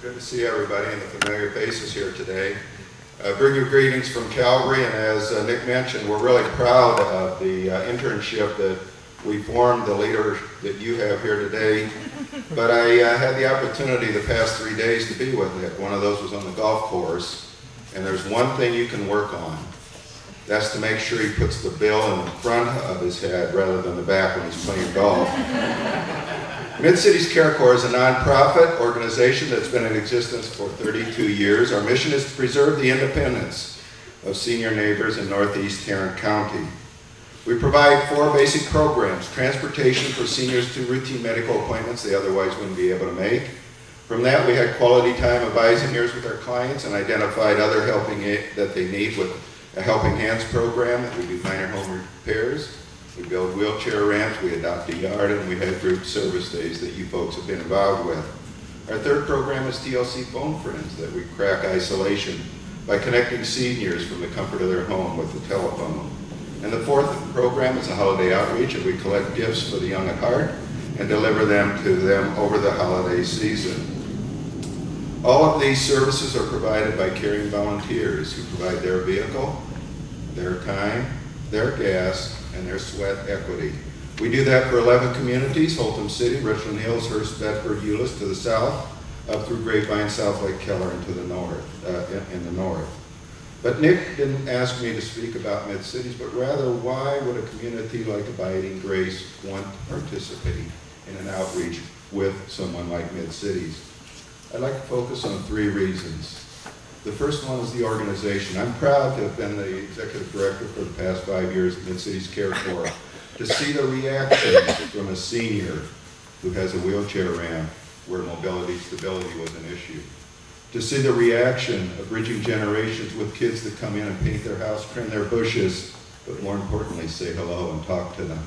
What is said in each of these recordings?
Good to see everybody and the familiar faces here today. Bring you greetings from Calvary, and as Nick mentioned, we're really proud of the internship that we formed, the leader that you have here today. But I had the opportunity the past 3 days to be with Nick. One of those was on the golf course, and there's one thing you can work on. That's to make sure he puts the bill in the front of his head rather than the back when he's playing golf. Cities Care Corp is a nonprofit organization that's been in existence for 32 years. Our mission is to preserve the independence of senior neighbors in Northeast Tarrant County. We provide 4 basic programs: transportation for seniors to routine medical appointments they otherwise wouldn't be able to make. From that, we had quality time advising years with our clients and identified other helping that they need with a Helping Hands program that we do minor home repairs. We build wheelchair ramps, we adopt a yard, and we have group service days that you folks have been involved with. Our third program is TLC Phone Friends, that we crack isolation by connecting seniors from the comfort of their home with the telephone. And the fourth program is a holiday outreach, and we collect gifts for the young at heart and deliver them to them over the holiday season. All of these services are provided by caring volunteers who provide their vehicle, their time, their gas, and their sweat equity. We do that for 11 communities: Holton City, Richland Hills, Hearst, Bedford, Euless to the south, up through Grapevine, South Lake Keller, and to the north, in the north. But Nick didn't ask me to speak about Mid-Cities, but rather, why would a community like Abiding Grace want to participate in an outreach with someone like Mid-Cities? I'd like to focus on 3 reasons. The first one is the organization. I'm proud to have been the executive director for the past 5 years at Cities Care Corp. To see the reactions from a senior who has a wheelchair ramp where mobility stability was an issue. To see the reaction of bridging generations with kids that come in and paint their house, trim their bushes, but more importantly, say hello and talk to them.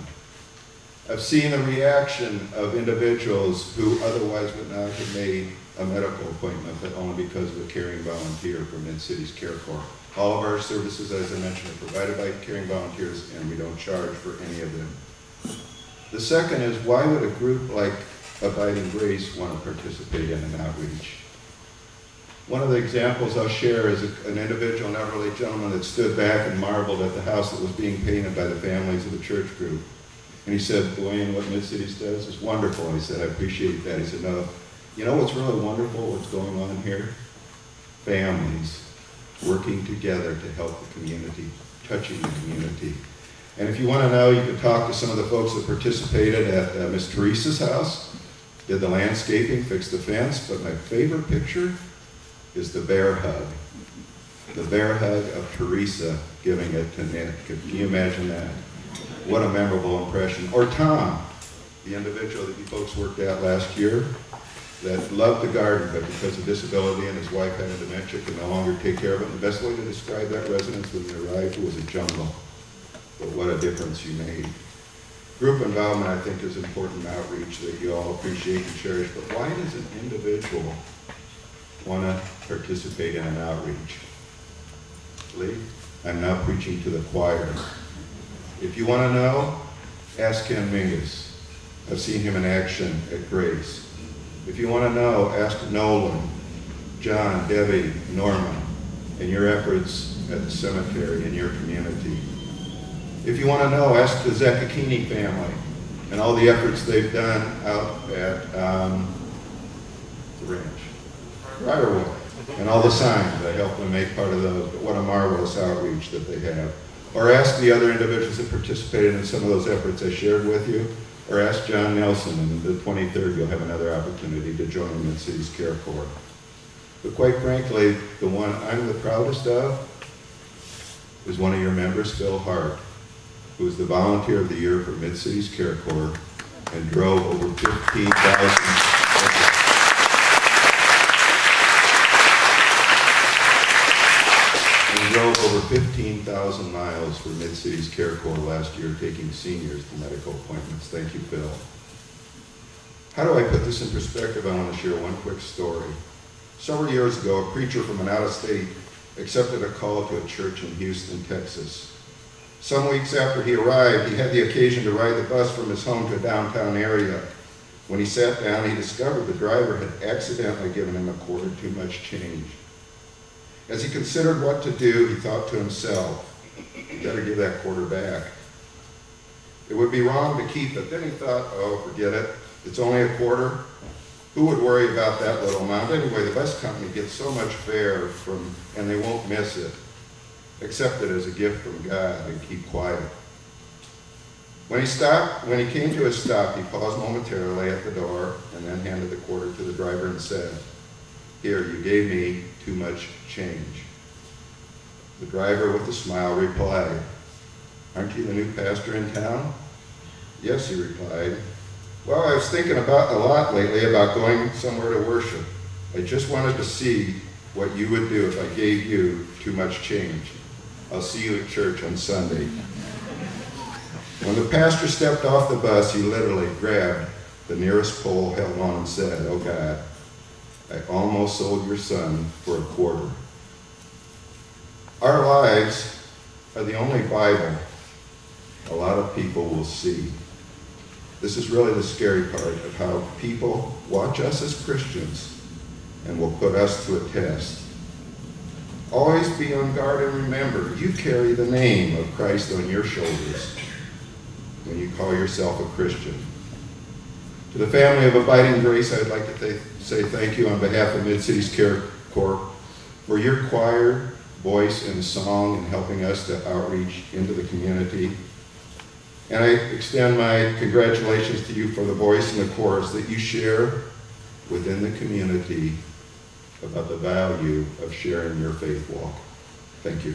I've seen the reaction of individuals who otherwise would not have made a medical appointment, but only because of a caring volunteer from Cities Care Corp. All of our services, as I mentioned, are provided by caring volunteers, and we don't charge for any of them. The second is, why would a group like Abiding Grace want to participate in an outreach? One of the examples I'll share is an individual, an elderly gentleman that stood back and marveled at the house that was being painted by the families of the church group. And he said, "Duane, what Mid-Cities does is wonderful." And he said, "I appreciate that." He said, "No, you know what's really wonderful, what's going on here? Families working together to help the community, touching the community." And if you want to know, you can talk to some of the folks that participated at Miss Teresa's house, did the landscaping, fixed the fence, but my favorite picture is the bear hug. The bear hug of Teresa giving it to Nick. Can you imagine that? What a memorable impression. Or Tom, the individual that you folks worked at last year, that loved the garden, but because of disability and his wife had dementia, could no longer take care of it. And the best way to describe that residence when they arrived was a jungle. But what a difference you made. Group involvement, I think, is important outreach that you all appreciate and cherish. But why does an individual want to participate in an outreach? Lee, I'm now preaching to the choir. If you want to know, ask Ken Mingus. I've seen him in action at Grace. If you want to know, ask Nolan, John, Debbie, Norma, and your efforts at the cemetery in your community. If you want to know, ask the Zeccachini family and all the efforts they've done out at the ranch, Briarwood, and all the signs that help them make part of those. But what a marvelous outreach that they have. Or ask the other individuals that participated in some of those efforts I shared with you. Or ask John Nelson, and the 23rd you'll have another opportunity to join him in Cities Care Corp. But quite frankly, the one I'm the proudest of is one of your members, Phil Hart, who was the Volunteer of the Year for Mid-Cities Care Corp and drove over 15,000 miles for Mid-Cities Care Corp last year, taking seniors to medical appointments. Thank you, Phil. How do I put this in perspective? I want to share one quick story. Several years ago, a preacher from an out-of-state accepted a call to a church in Houston, Texas. Some weeks after he arrived, he had the occasion to ride the bus from his home to a downtown area. When he sat down, he discovered the driver had accidentally given him a quarter too much change. As he considered what to do, he thought to himself, "You better give that quarter back. It would be wrong to keep it." Then he thought, "Oh, forget it. It's only a quarter. Who would worry about that little amount? Anyway, the bus company gets so much fare and they won't miss it. Accept it as a gift from God and keep quiet." When he came to his stop, he paused momentarily at the door and then handed the quarter to the driver and said, "Here, you gave me too much change." The driver, with a smile, replied, "Aren't you the new pastor in town?" "Yes," he replied. "Well, I was thinking a lot lately about going somewhere to worship. I just wanted to see what you would do if I gave you too much change. I'll see you at church on Sunday." When the pastor stepped off the bus, he literally grabbed the nearest pole, held on, and said, "Oh God, I almost sold your son for a quarter." Our lives are the only Bible a lot of people will see. This is really the scary part of how people watch us as Christians and will put us to a test. Always be on guard and remember, you carry the name of Christ on your shoulders when you call yourself a Christian. To the family of Abiding Grace, I'd like to say thank you on behalf of Cities Care Corp for your choir, voice, and song in helping us to outreach into the community. And I extend my congratulations to you for the voice and the chorus that you share within the community about the value of sharing your faith walk. Thank you.